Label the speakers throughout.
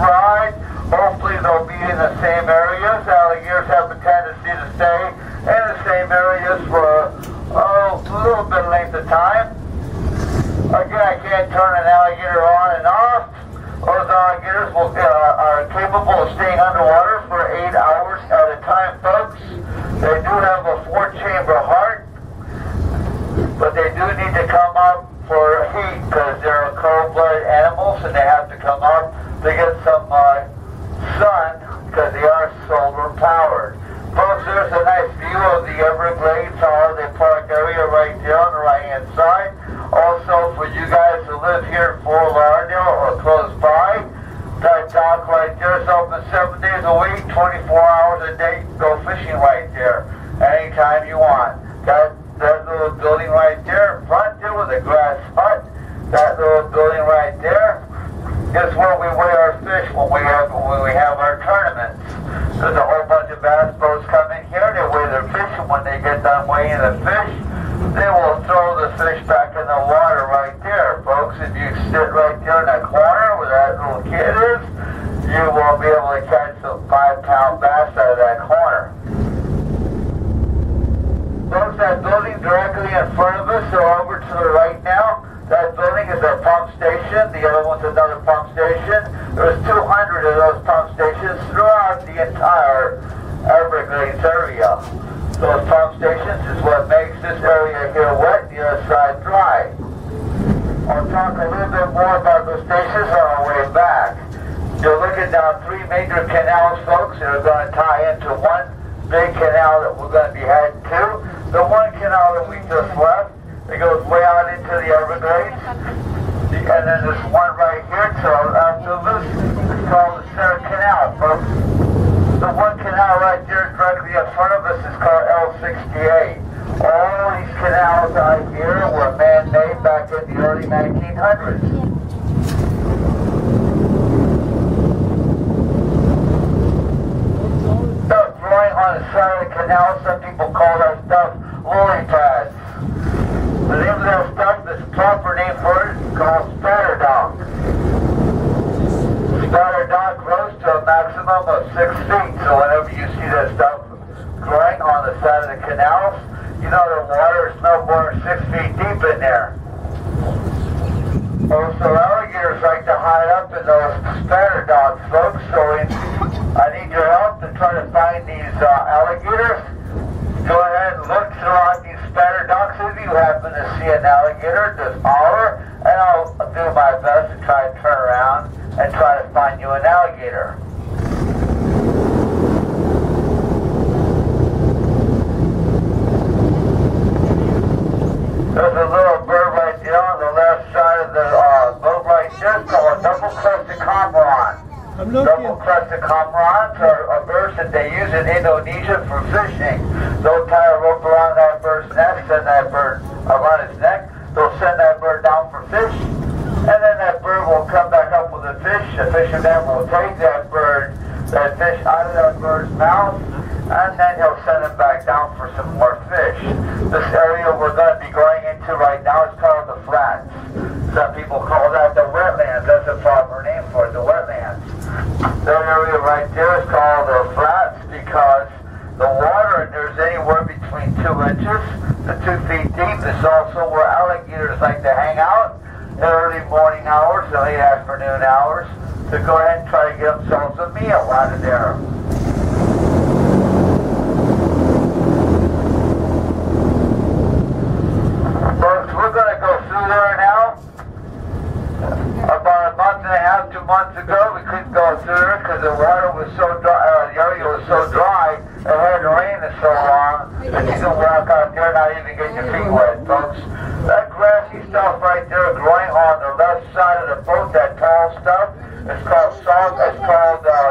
Speaker 1: ride. Hopefully they'll be in the same areas. Alligators have a tendency to stay in the same areas for a little bit length of time. Again, I can't turn an alligator on and off. Those alligators are capable of staying underwater for 8 hours at a time, folks. They do have a 4-chamber heart, but they do need to come up for heat because they're cold-blooded animals and they have to come up to get some sun because they are solar-powered. Folks, there's a nice view of the Everglades Holiday Park area right there on the right-hand side. Also, for you guys who live here in Fort Lauderdale or close by, that dock right there is open 7 days a week, 24 hours a day. Go fishing right there anytime you want. That little building right there in front there with a grass hut, that little building right there is where we weigh our fish when we have our tournaments. There's a whole bunch of bass boats come in here, they weigh their fish, and when they get done weighing the fish, they will throw the fish back in the water right there, folks. If you sit right there in that corner where that little kid is, you will be able to catch some 5-pound bass out of that corner. Folks, that building directly in front of us, so over to the right now, that building is a pump station. The other one's another pump station. There's 200 of those pump stations throughout the entire Everglades area. Those pump stations is what makes this area here wet, the other side dry. I'll talk a little bit more about those stations on our way back. You're looking down 3 major canals, folks, that are going to tie into one big canal that we're going to be heading to. The one canal that we just left, it goes way out into the Everglades. And then there's one right here to our left of us. It's called the Center Canal, folks. The one canal right there directly in front of us is called L68. All these canals out here were man-made back in the early 1900s. Stuff growing on the side of the canal, some people call that stuff lily pads. The name of that stuff, the proper name for it is called spatter dock. Spatter dock grows to a maximum of 6 feet, so whenever you see that stuff growing on the side of the canals, you know the water is no more than 6 feet deep in there. Also, alligators like to hide up in those spatter docks, folks, so I need your help to try to find these alligators. Go ahead and look throughout these spatter docks. If you happen to see an alligator, just holler, and I'll do my best to try to turn around and try to find you an alligator. There's a little bird right there on the left side of the boat right there called a double-crested cormorant. Double-crested cormorants are birds that they use in Indonesia for fishing. They'll tie a rope around that bird's neck, send that bird around his neck. They'll send that bird down for fish, and then that bird will come back up with a fish. The fisherman will take that fish out of that bird's mouth, and then he'll send it back down for some more fish. This area we're going to be going into right now is called the flats. Some people call that the wetlands. That's a proper name for it, the wetlands. That area right there is called the flats because the water in there is anywhere between 2 inches to 2 feet deep. It's also where alligators like to hang out in early morning hours and late afternoon hours to go ahead and try to get themselves a meal out of there. Folks, we're going to go through there now. About a month and a half, 2 months ago, we couldn't go through there because the water was so dry, the area was so dry, it hadn't rained in so long that you can walk out there and not even get your feet wet, folks. That grassy stuff right there growing on the left side of the boat, that tall stuff, it's called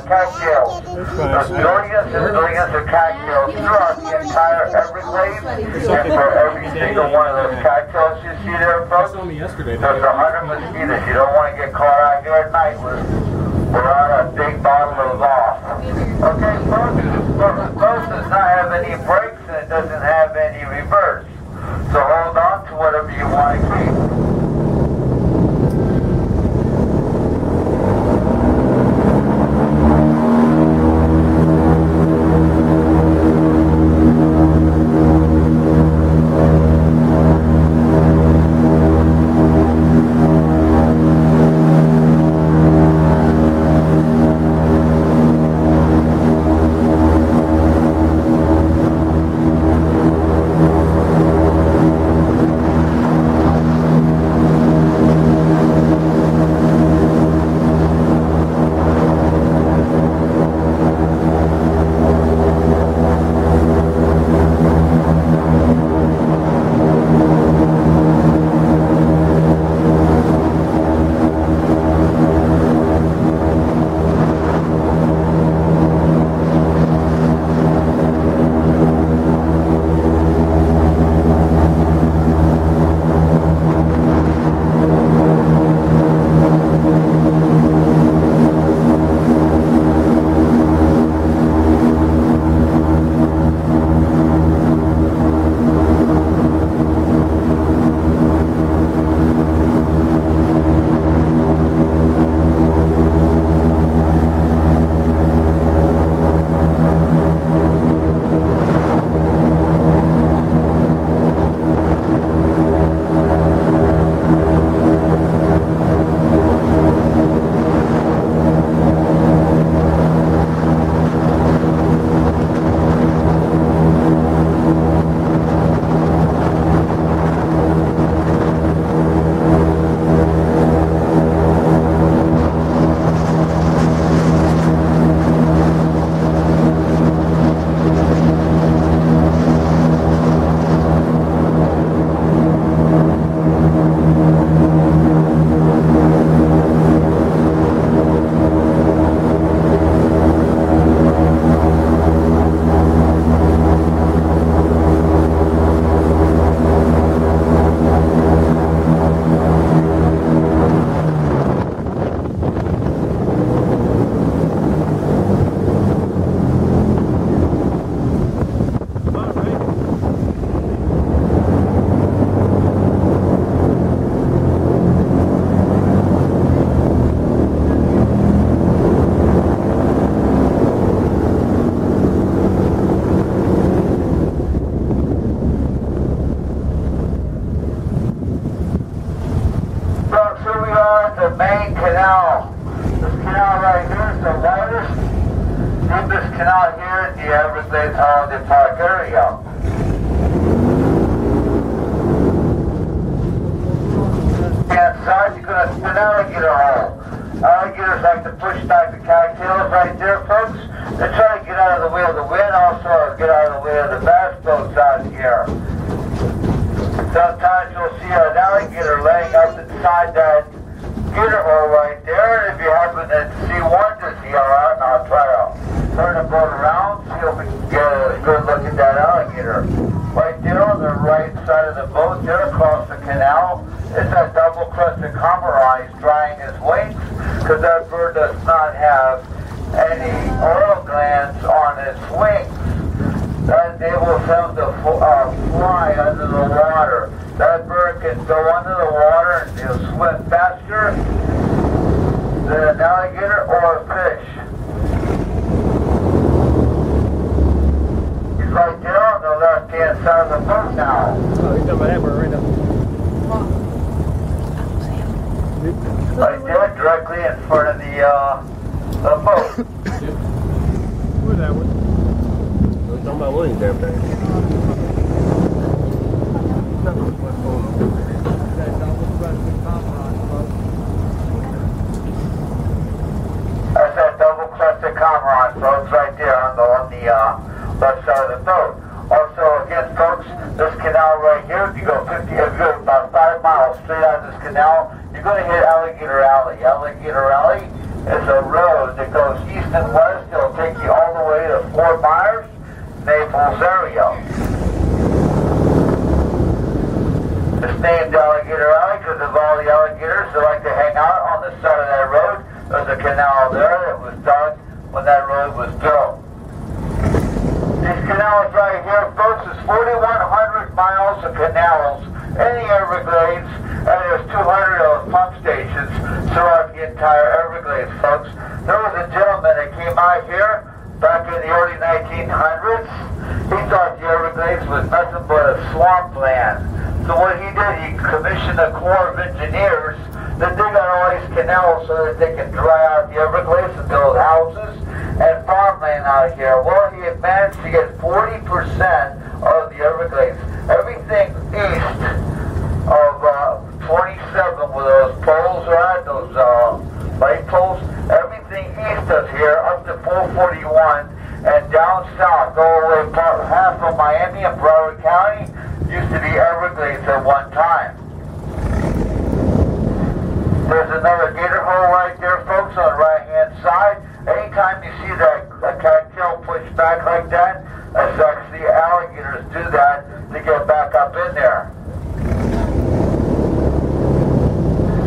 Speaker 1: cattails. There's billions and billions of cattails throughout the entire Everglades, and for every single one of those cattails you see there, folks, there's 100 mosquitoes. You don't want to get caught out here at night without a big bottle of off. Okay, folks, the boat does not have any brakes and it doesn't have any reverse. So hold on to whatever you want to keep. canal here is the Everglades Holiday Park area. Inside, you're going to see an alligator hole. Alligators like to push back the cattails right there, folks. They try to get out of the way of the wind, also get out of the way of the bass boats out here. Sometimes you'll see an alligator laying up inside that gator hole right there. And if you happen to see one, just yell out, and I'll try to turn the boat around, see if we can get a good look at that alligator. Right there on the right side of the boat, there across the canal, is that double-crested cormorant drying his wings, because that bird does not have any oil glands on his wings. That enables him to fly under the water. That bird can go under the water and he'll swim faster than an alligator or a fish. He's right there on the left-hand side of the boat now.
Speaker 2: Oh, he's over that bird right now.
Speaker 1: Right there, directly in front of the boat.
Speaker 2: Where's that one? It's on my wings there, baby.
Speaker 1: That's that double-crested cormorant, folks, right there on the left side of the boat. Also, again, folks, this canal right here, if you go about 5 miles straight out of this canal, you're going to hit Alligator Alley. Alligator Alley is a road that goes east and west. It'll take you all the way to Fort Myers, Naples area. It's named Alligator Alley because of all the alligators that like to hang out on the side of that road. There's a canal there that was dug when that road was built. These canals right here, folks, is 4,100 miles of canals in the Everglades, and there's 200 of pump stations throughout the entire Everglades, folks. There was a gentleman that came out here back in the early 1900s. He thought the Everglades was nothing but a swampland. So what he did, he commissioned a Corps of Engineers to dig out all these canals so that they can dry out the Everglades and build houses and farmland out here. Well, he had managed to get 40% of the Everglades. Everything east of 27 where those poles are at, those light poles, everything east of here up to 441 and down south, all the way about half of Miami and Broward County used to be Everglades at one time. There's another gator hole right there, folks, on the right-hand side. Anytime you see that cattail push back like that, that's actually alligators do that to get back up in there.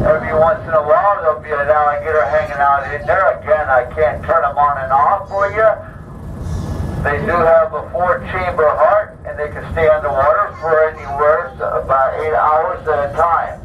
Speaker 1: Every once in a while, there'll be an alligator hanging out in there. Again, I can't turn them on and off for you. They do have a 4-chamber heart, and they can stay underwater for anywhere about 8 hours at a time.